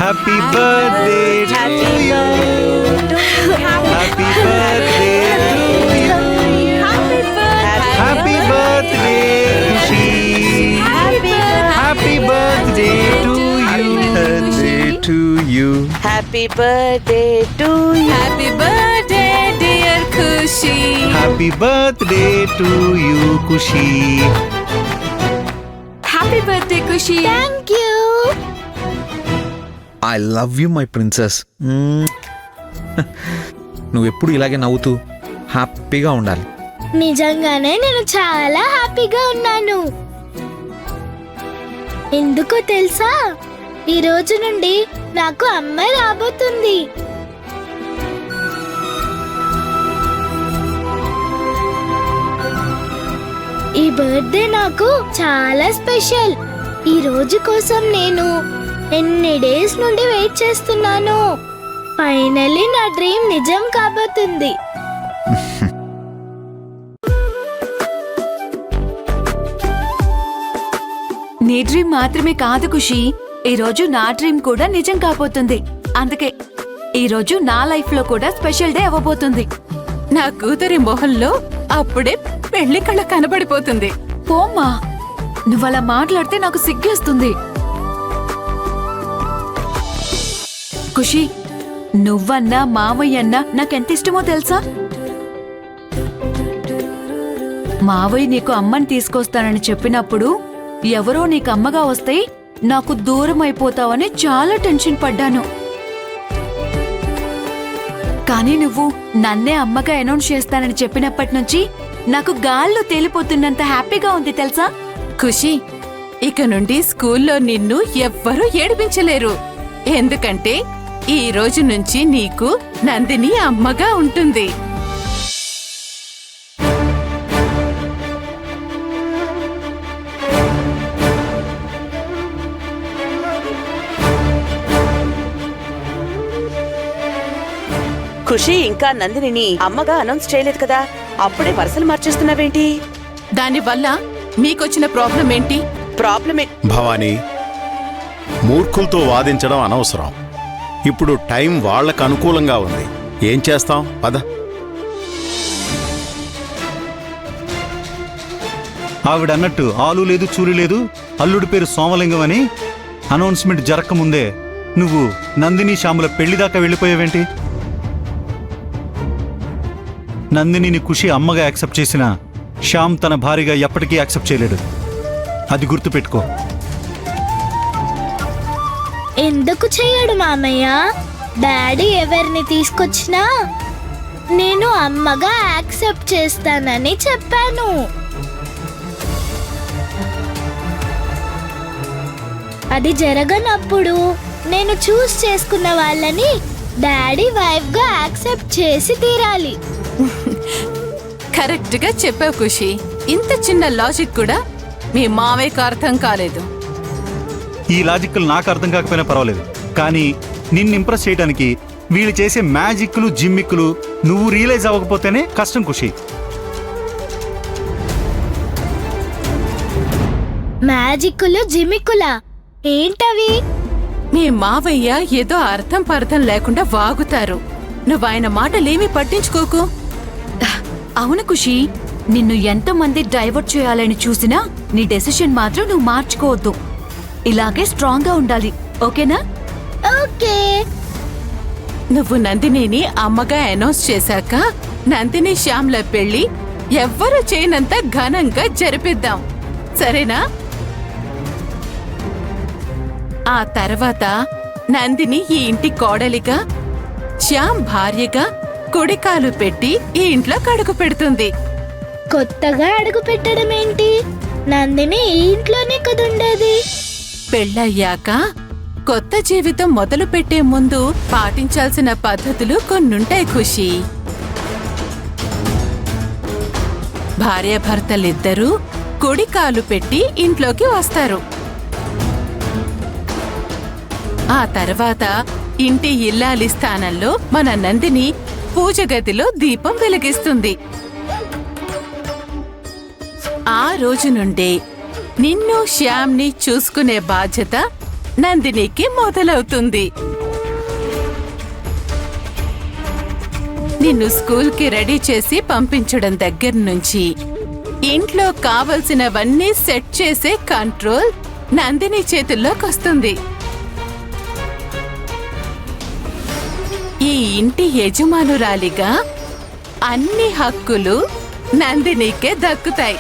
Happy birthday to you happy birthday to you happy birthday Khushi happy birthday to you happy birthday to you happy birthday dear Khushi. Happy birthday to you Khushi happy birthday Khushi. Thank you. I love you my princess. నువ్వు ఎప్పుడు ఇలాగే నవ్వుతూ హ్యాపీగా ఉండాలి. నిజంగానే నేను చాలా హ్యాపీగా ఉన్నాను. ఎందుకో తెలుసా, ఈ రోజు నుండి నాకు అమ్మాయి రాబోతుంది. ఈ బర్త్డే నాకు చాలా స్పెషల్. ఈ రోజు కోసం నేను ఎన్ని డేస్ నుండి వెయిట్ చేస్తున్నాను. ఫైనల్లీ నా డ్రీమ్ నిజం కాబోతుంది. నీ డ్రీమ్ మాత్రమే కాదు ఖుషి, ఈ రోజు నా డ్రీమ్ కూడా నిజం కాబోతుంది. అందుకే ఈ రోజు నా లైఫ్ లో కూడా స్పెషల్ డే అవ్వబోతుంది. నా కూతురి మొహంలో అప్పుడే పెళ్లి కళ కనబడిపోతుంది. పోమ్మా, నువ్వలా మాట్లాడితే నాకు సిగ్గేస్తుంది. ఖుషి, నువ్వన్నా మావయ్యన్నా నాకెంత ఇష్టమో తెలుసా? మావయ్య నీకు అమ్మని తీసుకొస్తానని చెప్పినప్పుడు ఎవరో నీకు అమ్మగా వస్తే నాకు దూరం అయిపోతావని చాలా టెన్షన్ పడ్డాను. కానీ నువ్వు నన్నే అమ్మగా అనౌన్స్ చేస్తానని చెప్పినప్పటి నుంచి నాకు గాల్లో తేలిపోతున్నంత హ్యాపీగా ఉంది తెలుసా? ఖుషి, ఇక నుండి స్కూల్లో నిన్ను ఎవ్వరూ ఏడిపించలేరు. ఎందుకంటే ఈ రోజు నుంచి నీకు నందిని అమ్మగా ఉంటుంది. ఖుషి ఇంకా నందినిని అమ్మగా అనౌన్స్ చేయలేదు కదా, అప్పుడే వరుసలు మార్చేస్తున్నావేంటి? దానివల్ల మీకొచ్చిన ప్రాబ్లం ఏంటి? ప్రాబ్లమే. భవానీ, మూర్ఖులతో వాదించడం అనవసరం. ఇప్పుడు టైం వాళ్లకు అనుకూలంగా ఉంది. ఏం చేస్తాం? పద. ఆవిడన్నట్టు ఆలు లేదు చూలు లేదు, అల్లుడి పేరు సోమలింగం అని అనౌన్స్మెంట్ జరగకముందే నువ్వు నందిని శ్యాముల పెళ్లిదాకా వెళ్ళిపోయావేంటి? నందినిని ఖుషి అమ్మగా యాక్సెప్ట్ చేసిన శ్యామ్ తన భార్యగా ఎప్పటికీ యాక్సెప్ట్ చేయలేడు. అది గుర్తుపెట్టుకో. ఎందుకు చేయడు మామయ్య? డాడీ ఎవరిని తీసుకొచ్చినా నేను అమ్మగా యాక్సెప్ట్ చేస్తానని చెప్పాను. అది జరగనప్పుడు నేను చూస్ చేసుకున్న వాళ్ళని డాడీ వైఫ్ గా యాక్సెప్ట్ చేసి తీరాలి. కరెక్ట్ గా చెప్పావు ఖుషి. ఇంత చిన్న లాజిక్ కూడా మీ మావయ్యకు అర్థం కాలేదు. ఈ లాజిక్లు నాకు అర్థం కాకపోయినా పర్వాలేదు, కానీ నిన్ను ఇంప్రెస్ చేయడానికి వీళ్ళు చేసే మ్యాజిక్లు జిమ్మిక్లు నువ్వు రియలైజ్ అవ్వకపోతేనే కష్టం ఖుషి. మ్యాజిక్కులు జిమిక్కులా ఏంటవి? మీ మావయ్య ఏదో అర్థం పర్థం లేకుండా వాగుతారు. నువ్వు ఆయన మాటలేమీ పట్టించుకోకు. అవును ఖుషి, నిన్ను ఎంతమంది డైవర్ట్ చేయాలని చూసినా నీ డెసిషన్ మాత్రం నువ్వు మార్చుకోవద్దు. ఇలాగే స్ట్రాంగ్ గా ఉండాలి, ఓకేనా? ఓకే. నువ్వు నందినిని అమ్మగా అనౌన్స్ చేశాక నందిని శ్యామ్ల పెళ్లి ఎవ్వరూ చేయనంత ఘనంగా జరిపిద్దాం, సరేనా? ఆ తర్వాత నందిని ఈ ఇంటి కోడలిగా, శ్యామ్ భార్యగా కుడికాలు పెట్టి ఈ ఇంట్లో కడుగు పెడుతుంది. కొత్తగా అడుగు పెట్టడం ఏంటి? నందిని ఈ ఇంట్లోనే కదుండేది. పెళ్ళయ్యాక కొత్త జీవితం మొదలు పెట్టే ముందు పాటించాల్సిన పద్ధతులు కొన్నుంటాయి ఖుషి. భార్యాభర్తలిద్దరూ కుడికాలు పెట్టి ఇంట్లోకి వస్తారు. ఆ తర్వాత ఇంటి ఇల్లాలి స్థానంలో మన నందిని పూజ గదిలో దీపం వెలిగిస్తుంది. ఆ రోజు నుండే నిన్ను శ్యామ్ని చూసుకునే బాధ్యత నందినికి మొదలవుతుంది. నిన్ను స్కూల్కి రెడీ చేసి పంపించడం దగ్గర నుంచి ఇంట్లో కావలసినవన్నీ సెట్ చేసే కంట్రోల్ నందిని చేతుల్లోకొస్తుంది. ఈ ఇంటి యజమానురాలిగా అన్ని హక్కులు నందినికే దక్కుతాయి.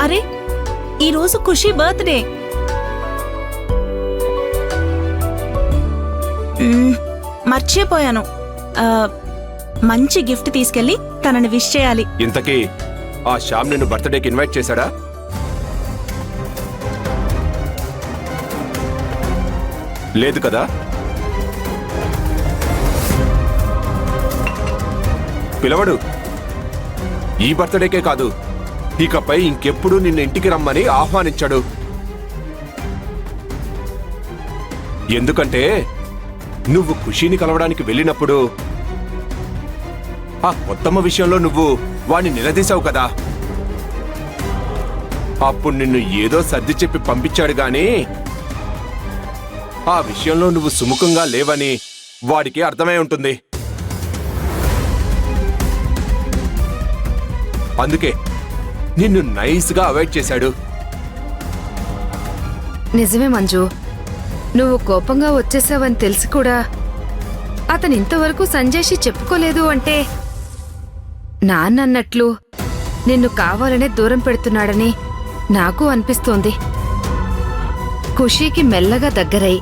అరే ఈరోజు ఖుషి బర్త్డే. మర్చిపోయాను. మంచి గిఫ్ట్ తీసుకెళ్లి తనని విష్ చేయాలి. ఇంతకీ ఆ శ్యామ్ నిన్ను బర్త్డేకి ఇన్వైట్ చేశాడా? లేదు కదా? పిలవడు. ఈ బర్త్డేకే కాదు, ఇకపై ఇంకెప్పుడు నిన్ను ఇంటికి రమ్మని ఆహ్వానించాడు. ఎందుకంటే నువ్వు ఖుషీని కలవడానికి వెళ్ళినప్పుడు ఆ కొత్తమ్మ విషయంలో నువ్వు వాణ్ణి నిలదీశావు కదా. అప్పుడు నిన్ను ఏదో సర్ది చెప్పి పంపించాడు గాని ఆ విషయంలో నువ్వు సుముఖంగా లేవని వాడికి అర్థమై ఉంటుంది. అందుకే నిన్ను నైస్గా అవాయిడ్ చేశాడు. నిజమే మంజు, నువ్వు కోపంగా వచ్చేసావని తెలిసి కూడా అతను ఇంతవరకు సంజయ్షి చెప్పుకోలేదు అంటే నాన్నన్నట్లు నిన్ను కావాలనే దూరం పెడుతున్నాడని నాకు అనిపిస్తోంది. ఖుషీకి మెల్లగా దగ్గరై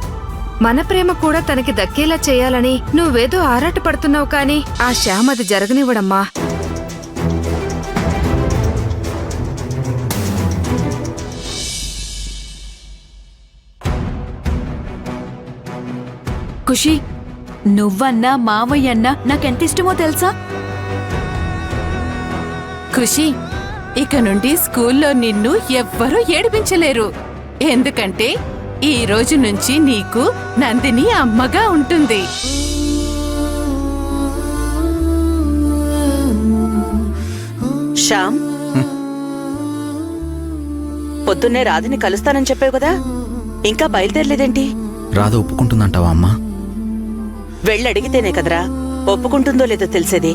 మన ప్రేమ కూడా తనకి దక్కేలా చేయాలని నువ్వేదో ఆరాటపడుతున్నావు కానీ ఆ శ్యామ్ అది జరగనివ్వడమ్మా. ఖుషి, నువ్వన్నా మావయ్యన్నా నాకెంత ఇష్టమో తెలుసా? ఖుషి, ఇక నుండి స్కూల్లో నిన్ను ఎవ్వరూ ఏడిపించలేరు. ఎందుకంటే ఈ రోజు నుంచి నీకు నందిని అమ్మగా ఉంటుంది. శ్యామ్, పొద్దున్నే రాధిని కలుస్తానని చెప్పావు కదా, ఇంకా బయలుదేరలేదేంటి? రాధ ఒప్పుకుంటుందంటావా అమ్మా? వెళ్ళడిగితేనే కదరా ఒప్పుకుంటుందో లేదో తెలిసేది.